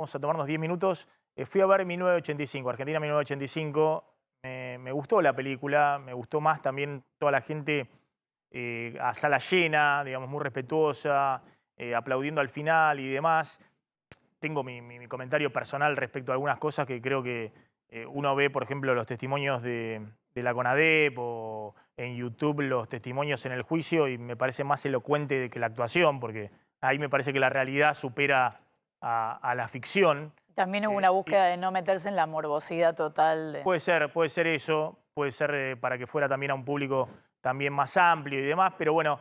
Vamos a tomarnos 10 minutos. Fui a ver 1985, Argentina 1985. Me gustó la película, me gustó más también toda la gente a sala llena, digamos, muy respetuosa, aplaudiendo al final y demás. Tengo mi comentario personal respecto a algunas cosas que creo que uno ve, por ejemplo, los testimonios de la CONADEP o en YouTube los testimonios en el juicio y me parece más elocuente que la actuación, porque ahí me parece que la realidad supera a la ficción. También hubo una Y búsqueda de no meterse en la morbosidad total de... puede ser eso, puede ser para que fuera también a un público también más amplio y demás, pero bueno,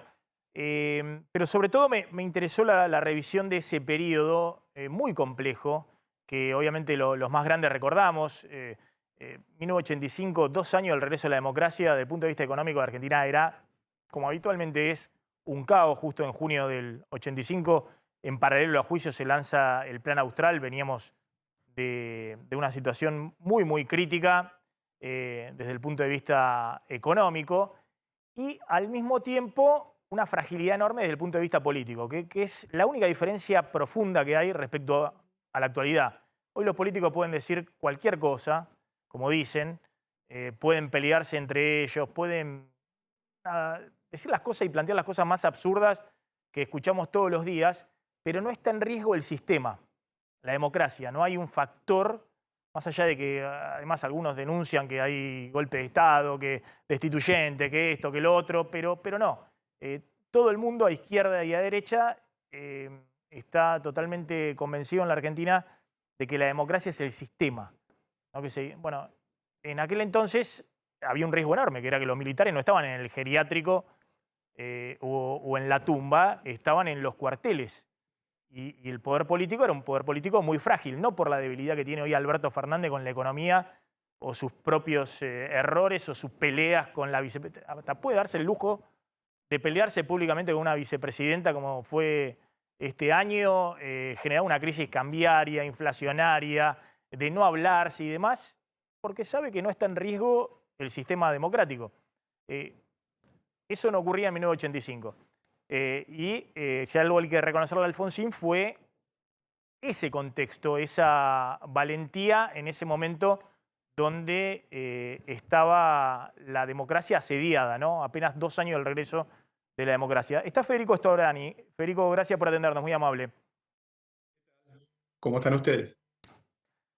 pero sobre todo me interesó la revisión de ese periodo muy complejo, que obviamente los más grandes recordamos. 1985, 2 años del regreso de la democracia, desde el punto de vista económico de Argentina era, como habitualmente es, un caos. Justo en junio del 85, en paralelo a juicio, se lanza el Plan Austral. Veníamos de una situación muy crítica desde el punto de vista económico y al mismo tiempo una fragilidad enorme desde el punto de vista político, que es la única diferencia profunda que hay respecto a la actualidad. Hoy los políticos pueden decir cualquier cosa, como dicen, pueden pelearse entre ellos, pueden decir las cosas y plantear las cosas más absurdas que escuchamos todos los días, pero no está en riesgo el sistema, la democracia. No hay un factor, más allá de que además algunos denuncian que hay golpe de Estado, que destituyente, que esto, que lo otro, pero no. Todo el mundo a izquierda y a derecha está totalmente convencido en la Argentina de que la democracia es el sistema, ¿no? Bueno, en aquel entonces había un riesgo enorme, que era que los militares no estaban en el geriátrico o en la tumba, estaban en los cuarteles. Y el poder político era un poder político muy frágil, no por la debilidad que tiene hoy Alberto Fernández con la economía o sus propios errores o sus peleas con la vicepresidenta. Hasta puede darse el lujo de pelearse públicamente con una vicepresidenta como fue este año, generar una crisis cambiaria, inflacionaria, de no hablarse y demás, porque sabe que no está en riesgo el sistema democrático. Eso no ocurría en 1985. Si algo hay que reconocerle a Alfonsín fue ese contexto, esa valentía en ese momento donde estaba la democracia asediada, ¿no? Apenas 2 años del regreso de la democracia. Está Federico Storani. Federico, gracias por atendernos, muy amable. ¿Cómo están ustedes?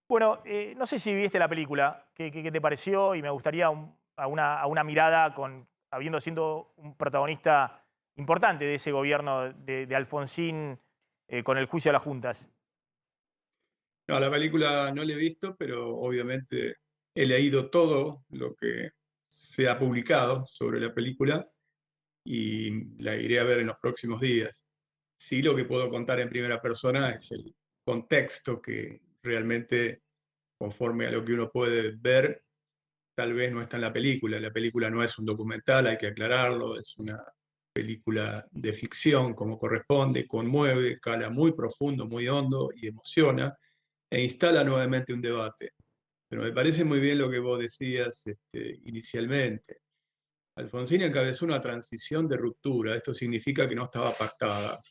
Bueno, no sé si viste la película, ¿qué te pareció? Y me gustaría a una mirada habiendo sido un protagonista importante de ese gobierno de Alfonsín con el juicio a las juntas. No, la película no la he visto, pero obviamente he leído todo lo que se ha publicado sobre la película y la iré a ver en los próximos días. Sí, lo que puedo contar en primera persona es el contexto que realmente, conforme a lo que uno puede ver, tal vez no está en la película. La película no es un documental, hay que aclararlo, es una película de ficción como corresponde, conmueve, cala muy profundo, muy hondo y emociona e instala nuevamente un debate. Pero me parece muy bien lo que vos decías inicialmente. Alfonsín encabezó una transición de ruptura. Esto significa que no estaba pactada,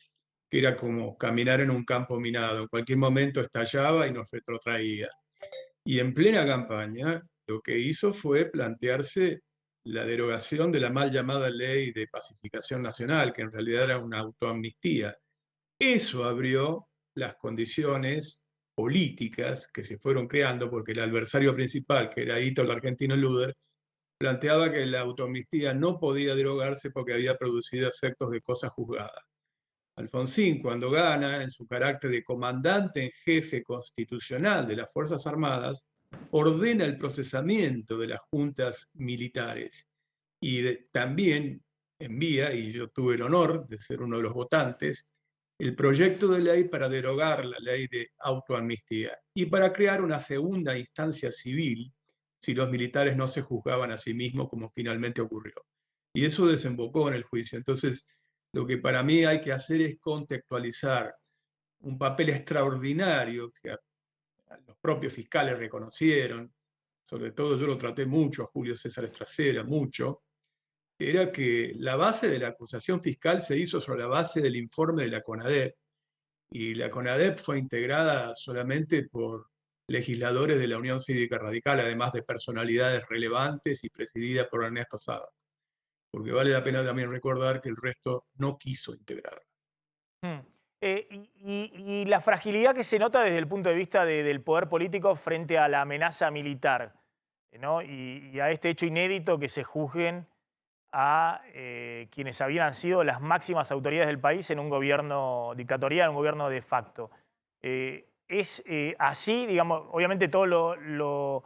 que era como caminar en un campo minado. En cualquier momento estallaba y nos retrotraía. Y en plena campaña, lo que hizo fue plantearse la derogación de la mal llamada Ley de Pacificación Nacional, que en realidad era una autoamnistía. Eso abrió las condiciones políticas que se fueron creando, porque el adversario principal, que era Hito, el argentino Luder, planteaba que la autoamnistía no podía derogarse porque había producido efectos de cosa juzgada. Alfonsín, cuando gana, en su carácter de comandante en jefe constitucional de las Fuerzas Armadas, ordena el procesamiento de las juntas militares y también envía, y yo tuve el honor de ser uno de los votantes, el proyecto de ley para derogar la ley de autoamnistía y para crear una segunda instancia civil si los militares no se juzgaban a sí mismos como finalmente ocurrió. Y eso desembocó en el juicio. Entonces, lo que para mí hay que hacer es contextualizar un papel extraordinario que a los propios fiscales reconocieron, sobre todo yo lo traté mucho a Julio César Estracera, mucho, era que la base de la acusación fiscal se hizo sobre la base del informe de la CONADEP y la CONADEP fue integrada solamente por legisladores de la Unión Cívica Radical, además de personalidades relevantes y presidida por Ernesto Sábato, porque vale la pena también recordar que el resto no quiso integrarla. Mm. Y la fragilidad que se nota desde el punto de vista del poder político frente a la amenaza militar, ¿no? Y a este hecho inédito que se juzguen a quienes habían sido las máximas autoridades del país en un gobierno dictatorial, un gobierno de facto. Es así, digamos, obviamente todo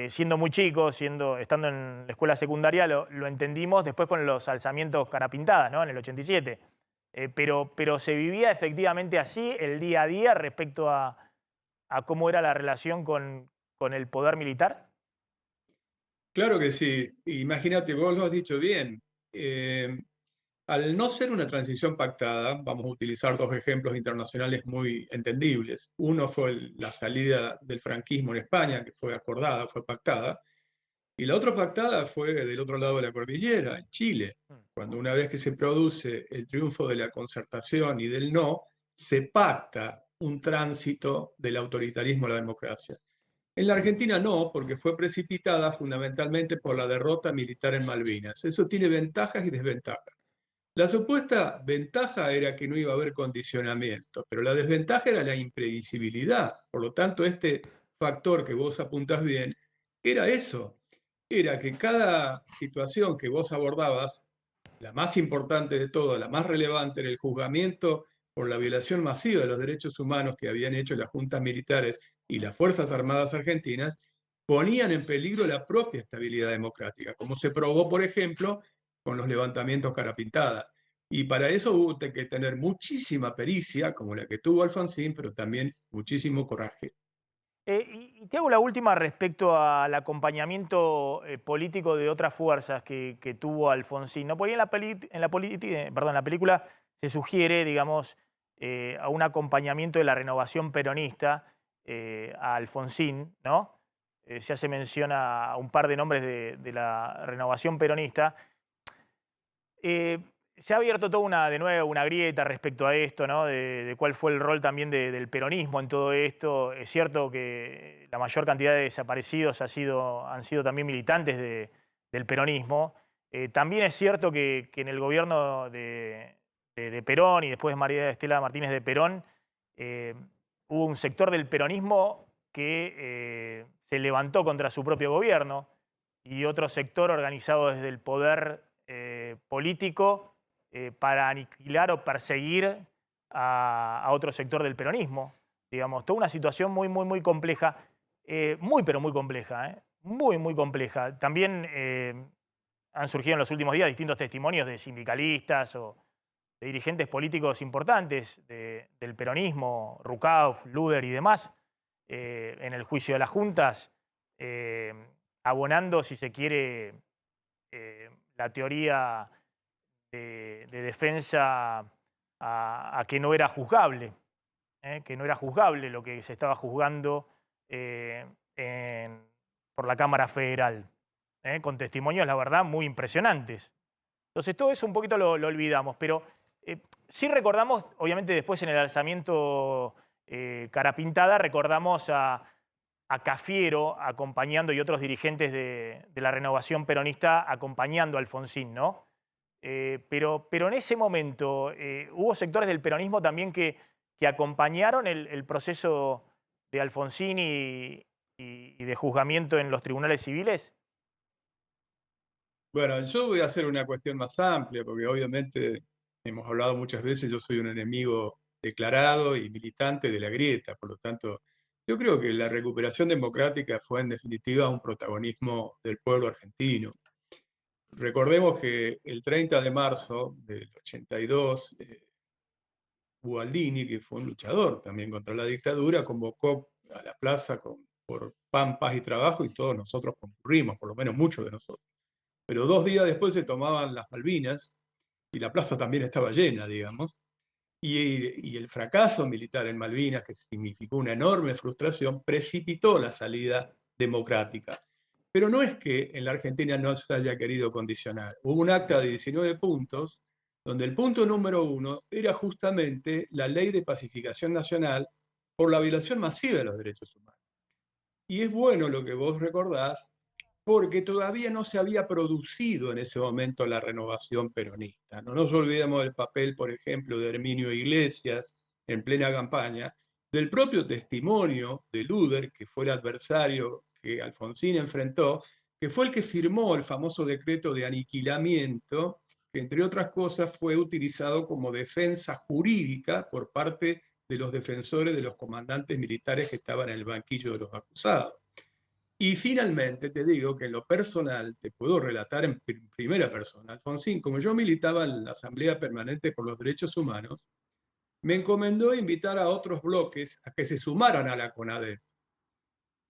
siendo muy chicos, estando en la escuela secundaria, lo entendimos después con los alzamientos Carapintadas, ¿no? En el 87. Pero se vivía efectivamente así el día a día respecto a cómo era la relación con el poder militar. Claro que sí. Imagínate, vos lo has dicho bien. Al no ser una transición pactada, vamos a utilizar dos ejemplos internacionales muy entendibles. Uno fue la salida del franquismo en España, que fue acordada, fue pactada, y la otra pactada fue del otro lado de la cordillera, en Chile, cuando una vez que se produce el triunfo de la concertación y del no, se pacta un tránsito del autoritarismo a la democracia. En la Argentina no, porque fue precipitada fundamentalmente por la derrota militar en Malvinas. Eso tiene ventajas y desventajas. La supuesta ventaja era que no iba a haber condicionamiento, pero la desventaja era la imprevisibilidad. Por lo tanto, este factor que vos apuntás bien era eso, era que cada situación que vos abordabas, la más importante de todas, la más relevante, era el juzgamiento por la violación masiva de los derechos humanos que habían hecho las juntas militares y las Fuerzas Armadas argentinas, ponían en peligro la propia estabilidad democrática, como se probó, por ejemplo, con los levantamientos Carapintada. Y para eso hubo que tener muchísima pericia, como la que tuvo Alfonsín, pero también muchísimo coraje. Y te hago la última respecto al acompañamiento político de otras fuerzas que tuvo Alfonsín, ¿no? Porque en la película se sugiere, digamos, a un acompañamiento de la renovación peronista a Alfonsín, ¿no? Se hace mención a un par de nombres de la renovación peronista. Se ha abierto toda de nuevo una grieta respecto a esto, ¿no? De cuál fue el rol también del peronismo en todo esto. Es cierto que la mayor cantidad de desaparecidos han sido también militantes del peronismo. También es cierto que en el gobierno de Perón y después María Estela Martínez de Perón, hubo un sector del peronismo que se levantó contra su propio gobierno y otro sector organizado desde el poder político para aniquilar o perseguir a otro sector del peronismo. Digamos, toda una situación muy, muy, muy compleja, pero muy compleja, muy, muy compleja. También han surgido en los últimos días distintos testimonios de sindicalistas o de dirigentes políticos importantes del peronismo, Rucauf, Luder y demás, en el juicio de las juntas, abonando, si se quiere, la teoría de defensa a que no era juzgable, que no era juzgable lo que se estaba juzgando por la Cámara Federal, con testimonios, la verdad, muy impresionantes. Entonces todo eso un poquito lo olvidamos, pero sí recordamos, obviamente después en el alzamiento Carapintada, recordamos a Cafiero acompañando y otros dirigentes de la renovación peronista acompañando a Alfonsín, ¿no? Pero en ese momento hubo sectores del peronismo también que acompañaron el proceso de Alfonsín y de juzgamiento en los tribunales civiles. Bueno, yo voy a hacer una cuestión más amplia, porque obviamente hemos hablado muchas veces, yo soy un enemigo declarado y militante de la grieta, por lo tanto, yo creo que la recuperación democrática fue en definitiva un protagonismo del pueblo argentino. Recordemos que el 30 de marzo del 82, Ubaldini, que fue un luchador también contra la dictadura, convocó a la plaza por pan, paz y trabajo, y todos nosotros concurrimos, por lo menos muchos de nosotros. Pero 2 días después se tomaban las Malvinas y la plaza también estaba llena, digamos. Y el fracaso militar en Malvinas, que significó una enorme frustración, precipitó la salida democrática. Pero no es que en la Argentina no se haya querido condicionar. Hubo un acta de 19 puntos donde el punto número 1 era justamente la ley de pacificación nacional por la violación masiva de los derechos humanos. Y es bueno lo que vos recordás, porque todavía no se había producido en ese momento la renovación peronista. No nos olvidemos del papel, por ejemplo, de Herminio Iglesias en plena campaña, del propio testimonio de Luder, que fue el adversario que Alfonsín enfrentó, que fue el que firmó el famoso decreto de aniquilamiento, que entre otras cosas fue utilizado como defensa jurídica por parte de los defensores de los comandantes militares que estaban en el banquillo de los acusados. Y finalmente te digo que en lo personal, te puedo relatar en primera persona, Alfonsín, como yo militaba en la Asamblea Permanente por los Derechos Humanos, me encomendó invitar a otros bloques a que se sumaran a la CONADEP.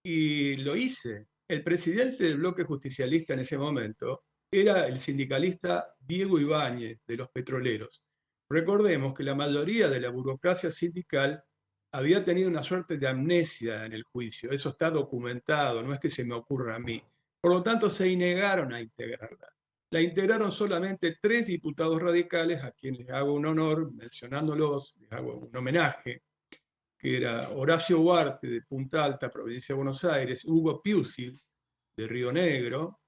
Y lo hice. El presidente del bloque justicialista en ese momento era el sindicalista Diego Ibáñez, de los petroleros. Recordemos que la mayoría de la burocracia sindical había tenido una suerte de amnesia en el juicio. Eso está documentado, no es que se me ocurra a mí. Por lo tanto, se negaron a integrarla. La integraron solamente 3 diputados radicales, a quienes les hago un honor mencionándolos, les hago un homenaje, que era Horacio Huarte, de Punta Alta, provincia de Buenos Aires, Hugo Piusil, de Río Negro,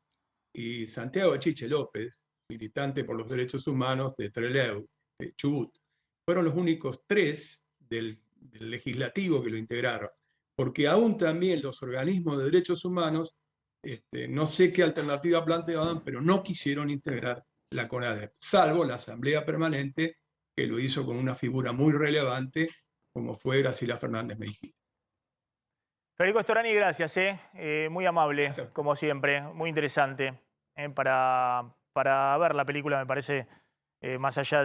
y Santiago Chiche López, militante por los derechos humanos de Trelew, de Chubut. Fueron los únicos 3 del legislativo que lo integraron, porque aún también los organismos de derechos humanos, no sé qué alternativa planteaban, pero no quisieron integrar la CONADEP, salvo la Asamblea Permanente, que lo hizo con una figura muy relevante, como fue Graciela Fernández Mejía. Federico Storani, gracias, muy amable, Gracias. como siempre, muy interesante para ver la película, me parece, más allá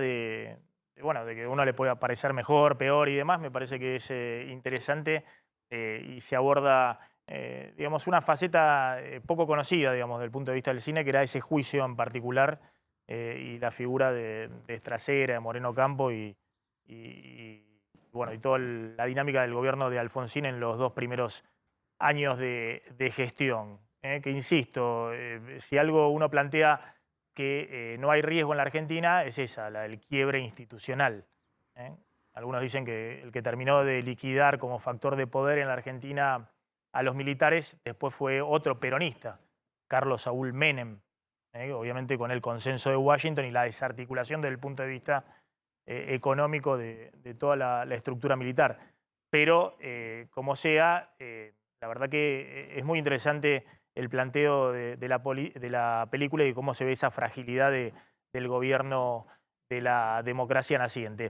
bueno, de que uno le pueda parecer mejor, peor y demás, me parece que es interesante y se aborda, digamos, una faceta poco conocida, digamos, desde el punto de vista del cine, que era ese juicio en particular y la figura de Estracera, de Moreno Campo bueno, y toda la dinámica del gobierno de Alfonsín en los 2 primeros años de gestión. Que insisto, si algo uno plantea que no hay riesgo en la Argentina, es esa, la del quiebre institucional. Algunos dicen que el que terminó de liquidar como factor de poder en la Argentina a los militares después fue otro peronista, Carlos Saúl Menem, obviamente con el consenso de Washington y la desarticulación desde el punto de vista económico de toda la estructura militar. Pero, como sea, la verdad que es muy interesante el planteo de la película y cómo se ve esa fragilidad del gobierno de la democracia naciente.